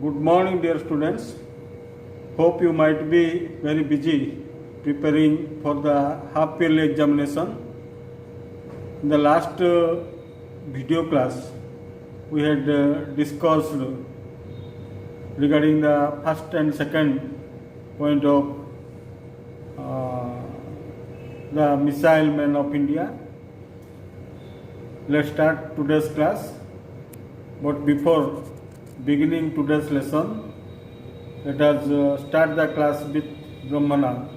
Good morning, dear students. Hope you might be very busy preparing for the half yearly examination. In the last video class, we had discussed regarding the first and second point of the missile man of India. Let's start today's class. But before beginning today's lesson, let us start the class with Brahmana.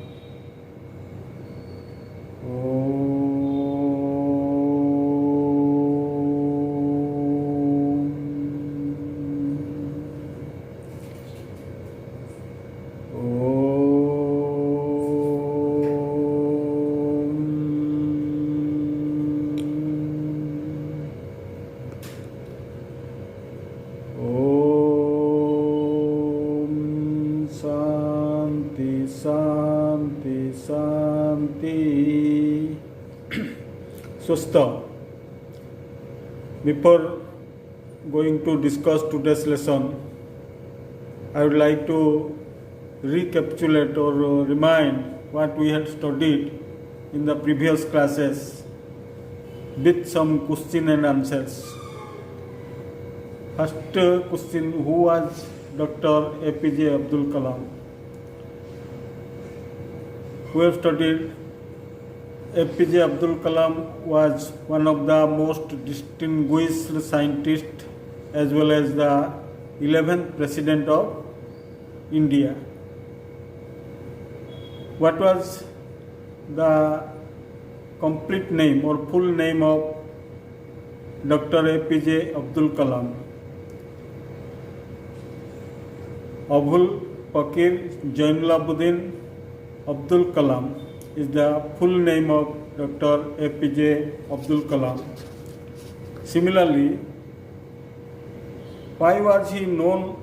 Swastha. Before going to discuss today's lesson, I would like to recapitulate or remind what we had studied in the previous classes with some question and answers. First question: who was Dr. APJ Abdul Kalam? We have studied APJ Abdul Kalam was one of the most distinguished scientists as well as the 11th President of India. What was the complete name or full name of Dr. APJ Abdul Kalam? Abul Pakir Jainulabuddin Abdul Kalam is the full name of Dr. APJ Abdul Kalam. Similarly, why was he known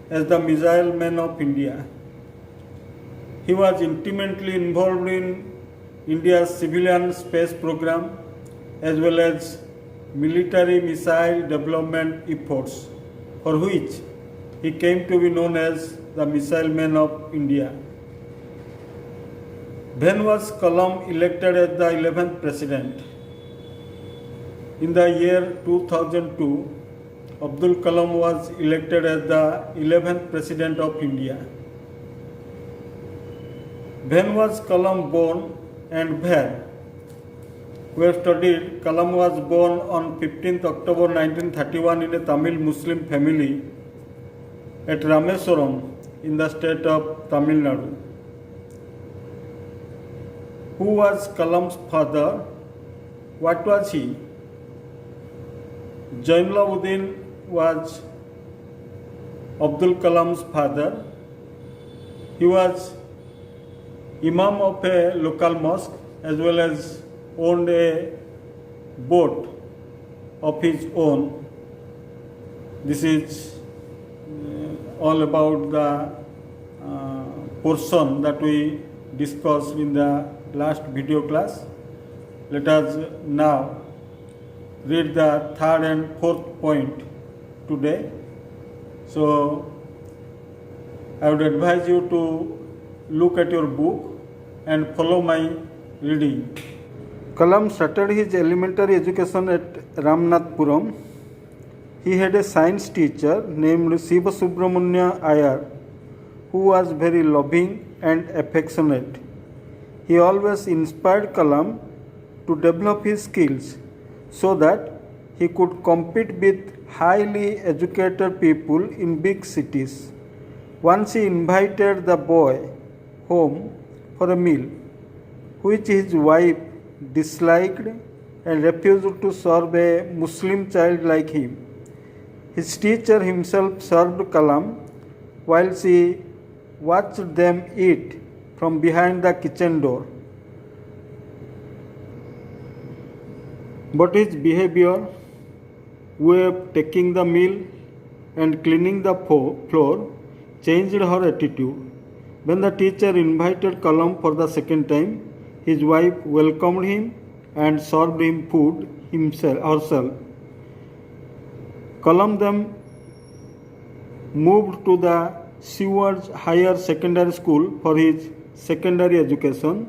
as the Missile Man of India? He was intimately involved in India's civilian space program as well as military missile development efforts, for which he came to be known as the Missile Man of India. When was Kalam elected as the 11th President? In the year 2002, Abdul Kalam was elected as the 11th President of India. When was Kalam born and where? We have studied Kalam was born on 15th October 1931 in a Tamil Muslim family at Rameswaram in the state of Tamil Nadu. Who was Kalam's father? What was he? Jainulabuddin was Abdul Kalam's father. He was Imam of a local mosque as well as owned a boat of his own. This is all about the portion that we discussed in the last video class. Let us now read the third and fourth point today. So I would advise you to look at your book and follow my reading. Kalam started his elementary education at Ramnathpuram. He had a science teacher named Siva Subramanya Iyer, who was very loving and affectionate. He always inspired Kalam to develop his skills so that he could compete with highly educated people in big cities. Once he invited the boy home for a meal, which his wife disliked and refused to serve a Muslim child like him. His teacher himself served Kalam while she watched them eat from behind the kitchen door. But his behavior, way of taking the meal and cleaning the floor, changed her attitude. When the teacher invited Kalam for the second time, his wife welcomed him and served him food herself. Kalam then moved to the Seward's Higher Secondary School for his secondary education.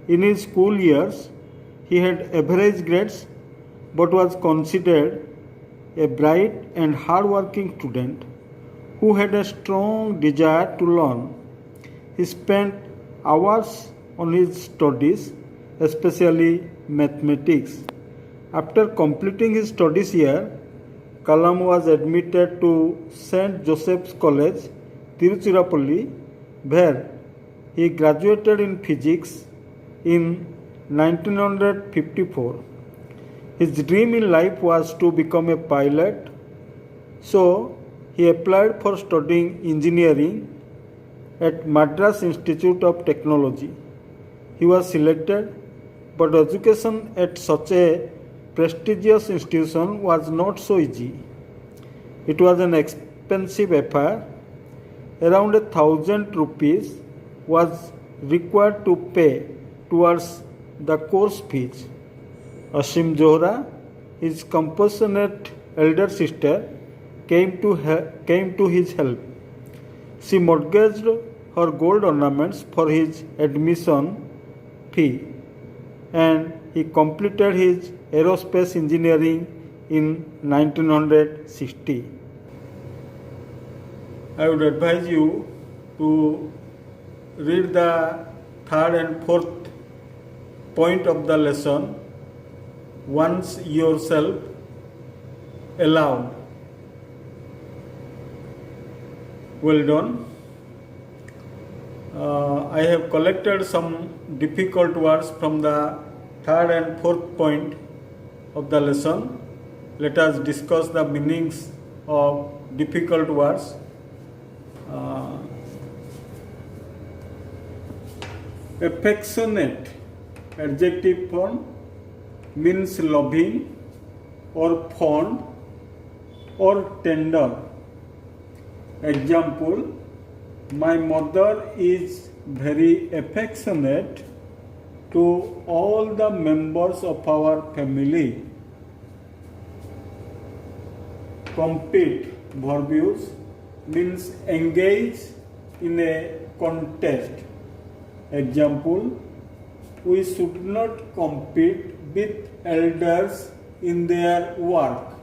In his school years, he had average grades but was considered a bright and hard-working student who had a strong desire to learn. He spent hours on his studies, especially mathematics. After completing his studies year, Kalam was admitted to St. Joseph's College, Tiruchirappalli, where he graduated in physics in 1954. His dream in life was to become a pilot, so he applied for studying engineering at Madras Institute of Technology. He was selected, but education at such a prestigious institution was not so easy. It was an expensive affair. Around 1,000 rupees was required to pay towards the course fees. Asim Johra, his compassionate elder sister, came to his help. She mortgaged her gold ornaments for his admission fee, and he completed his aerospace engineering in 1960. I would advise you to read the third and fourth point of the lesson once yourself aloud. Well done. I have collected some difficult words from the third and fourth point of the lesson. Let us discuss the meanings of difficult words. Affectionate, adjective form, means loving or fond or tender. Example, my mother is very affectionate to all the members of our family. Compete, verb use, means engage in a contest. Example, we should not compete with elders in their work.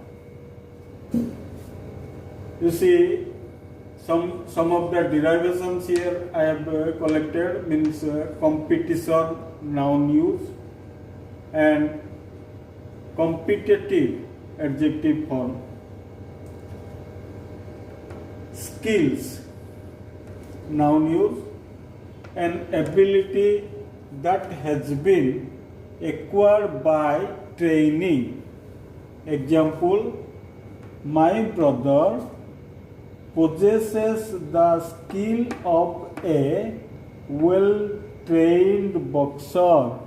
You see, some of the derivations here I have collected, means competition, noun use, and competitive, adjective form. Skills, noun use, an ability that has been acquired by training. Example, my brother possesses the skill of a well-trained boxer.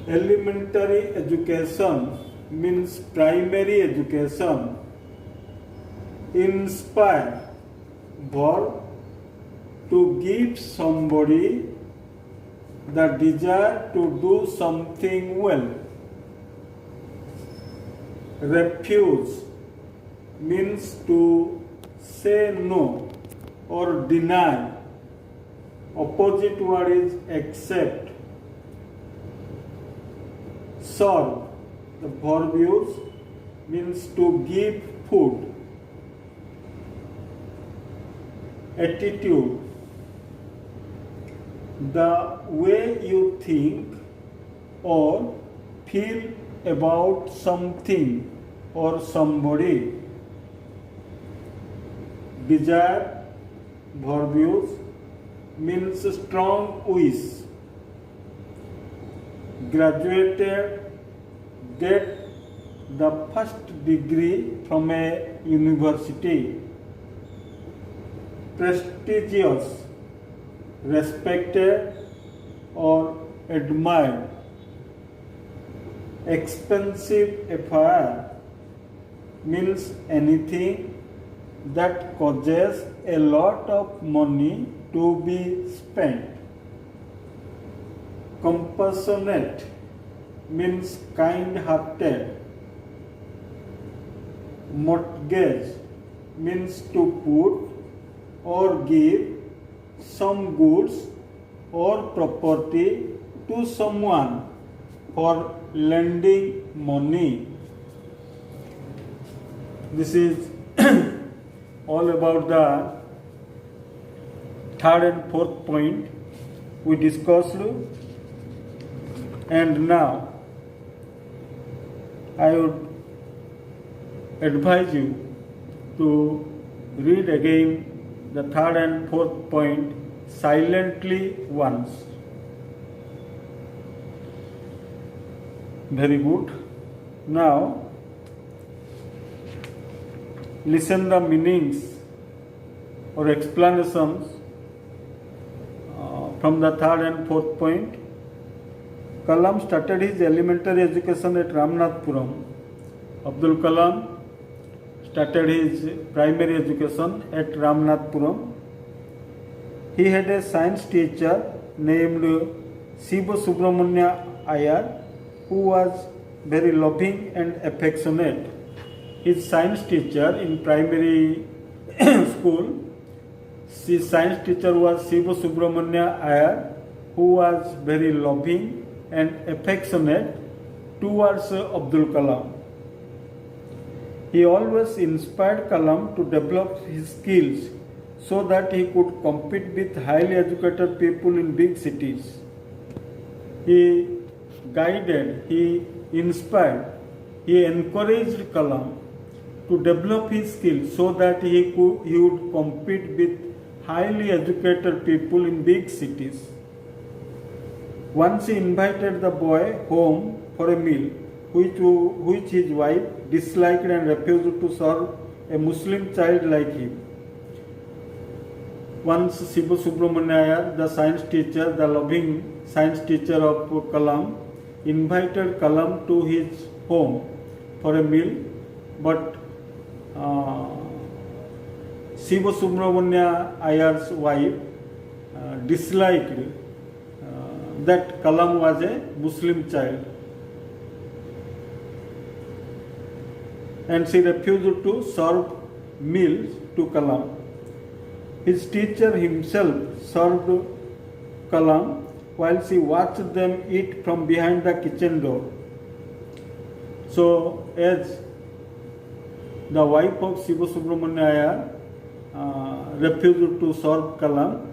Elementary education means primary education. Inspire, verb, to give somebody the desire to do something well. Refuse means to say no or deny. Opposite word is accept. Serve, the verb use, means to give food. Attitude, the way you think or feel about something or somebody. Desire, verb use, means strong wish. Graduated, get the first degree from a university. Prestigious, respected or admired. Expensive affair means anything that causes a lot of money to be spent. Compassionate means kind-hearted. mortgage means to put or give some goods or property to someone for lending money. This is all about the third and fourth point we discussed. And now I would advise you to read again the third and fourth point silently once. Very good. Now listen the meanings or explanations from the third and fourth point. Kalam started his elementary education at Ramnathpuram. Abdul Kalam started his primary education at Ramnathpuram. He had a science teacher named Siva Subramanya Iyer, who was very loving and affectionate. His science teacher in primary school, his science teacher was Siva Subramanya Iyer, who was very loving and affectionate towards Abdul Kalam. He always inspired Kalam to develop his skills so that he could compete with highly educated people in big cities. He guided, he inspired, he encouraged Kalam to develop his skills so that he would compete with highly educated people in big cities. Once he invited the boy home for a meal, which his wife disliked and refused to serve a Muslim child like him. Once Siva Subramanya Iyer, the science teacher, the loving science teacher of Kalam, invited Kalam to his home for a meal, but Siva Subramanya Iyer's wife disliked that Kalam was a Muslim child, and she refused to serve meals to Kalam. His teacher himself served Kalam while she watched them eat from behind the kitchen door. So, as the wife of Siva Subramanya Iyer refused to serve Kalam,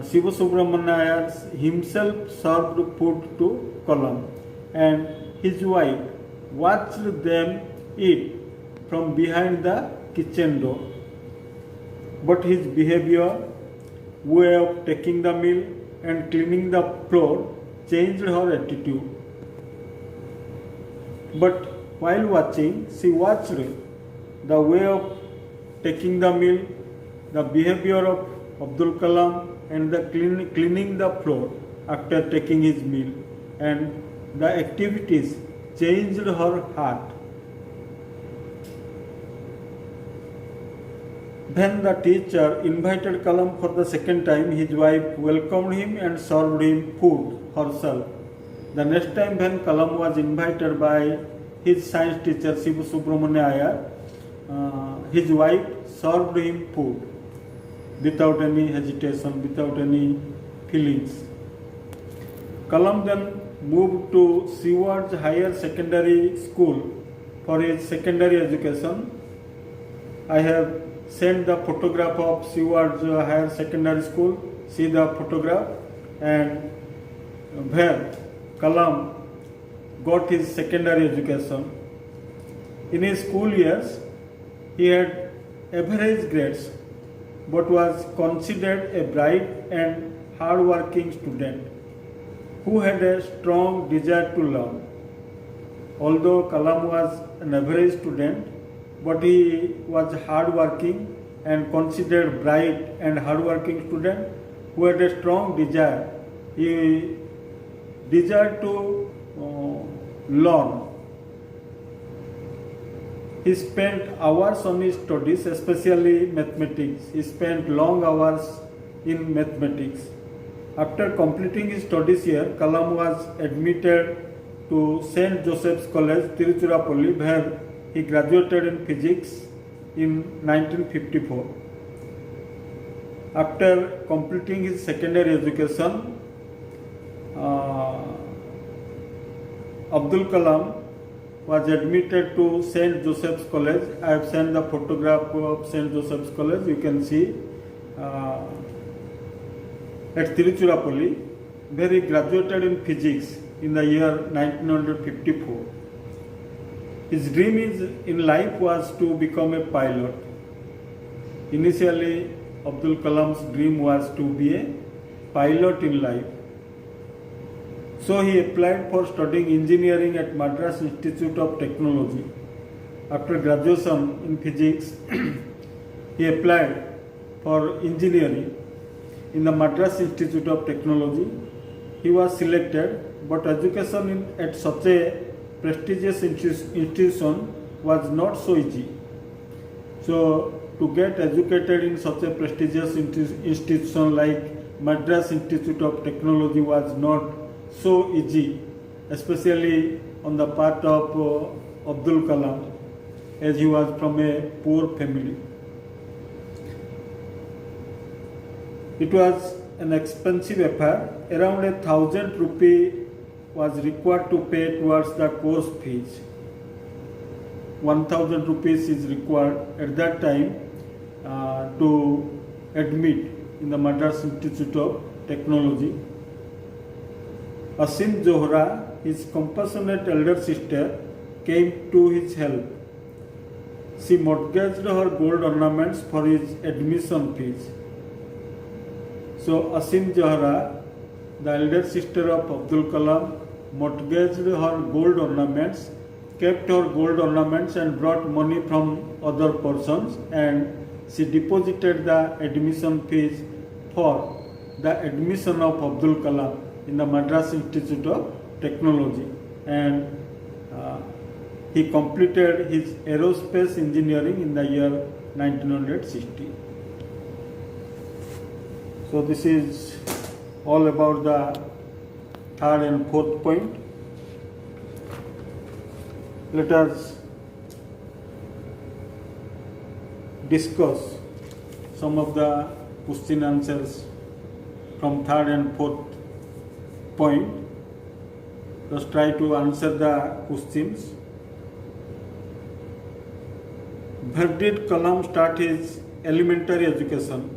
Siva Subramanya Iyer himself served food to Kalam, and his wife watched them eat from behind the kitchen door. But his behavior, way of taking the meal and cleaning the floor changed her attitude. But while watching, she watched the way of taking the meal, the behavior of Abdul Kalam, and the cleaning the floor after taking his meal, and the activities changed her heart. When the teacher invited Kalam for the second time, his wife welcomed him and served him food herself. The next time when Kalam was invited by his science teacher Siva Subramanya Iyer, his wife served him food without any hesitation, without any feelings. Kalam then moved to Seward's Higher Secondary School for his secondary education. I have sent the photograph of Seward's Higher Secondary School. See the photograph, and where Kalam got his secondary education. In his school years, he had average grades, but was considered a bright and hard-working student who had a strong desire to learn. Although Kalam was an average student, but he was hard-working and considered bright and hard-working student who had a strong desire. He desired to learn. He spent hours on his studies, especially mathematics. He spent long hours in mathematics. After completing his studies here, Kalam was admitted to St. Joseph's College, Tiruchirappalli, where he graduated in physics in 1954. After completing his secondary education, Abdul Kalam was admitted to St. Joseph's College. I have sent the photograph of St. Joseph's College. You can see at Tiruchirappalli, where he graduated in physics in the year 1954. His dream in life was to become a pilot. Initially, Abdul Kalam's dream was to be a pilot in life. So he applied for studying engineering at Madras Institute of Technology. After graduation in physics, he applied for engineering in the Madras Institute of Technology. He was selected, but education at such a prestigious institution was not so easy. So to get educated in such a prestigious institution like Madras Institute of Technology was not so easy, especially on the part of Abdul Kalam, as he was from a poor family. It was an expensive affair. Around 1,000 rupees was required to pay towards the course fees. 1,000 rupees is required at that time to admit in the Madras Institute of Technology. Asim Johra, his compassionate elder sister, came to his help. She mortgaged her gold ornaments for his admission fees. So Asim Johra, the elder sister of Abdul Kalam, mortgaged her gold ornaments, kept her gold ornaments and brought money from other persons, and she deposited the admission fees for the admission of Abdul Kalam in the Madras Institute of Technology, and he completed his aerospace engineering in the year 1960. So this is all about the third and fourth point. Let us discuss some of the question answers from third and fourth point. Just try to answer the questions. Where did Kalam start his elementary education?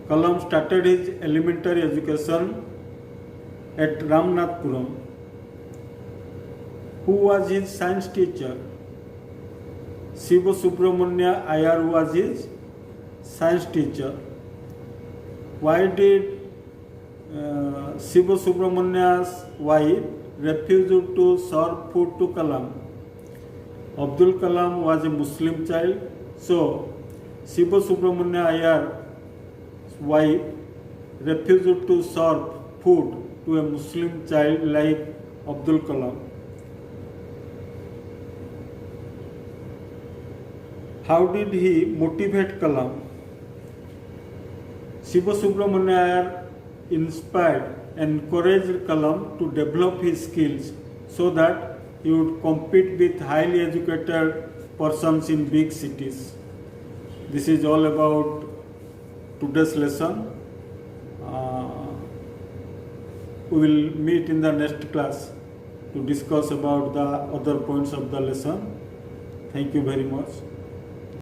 Kalam started his elementary education at Ramnathpuram. Who was his science teacher? Shiva Subramanya Iyer was his science teacher. Why did Shiva Subramanya's wife refused to serve food to Kalam? Abdul Kalam was a Muslim child, so Shiva Subramanya Iyer's wife refused to serve food to a Muslim child like Abdul Kalam. How did he motivate Kalam? Shiva Subramanya Iyer inspired and encouraged Kalam to develop his skills so that he would compete with highly educated persons in big cities. This is all about today's lesson. We will meet in the next class to discuss about the other points of the lesson. Thank you very much.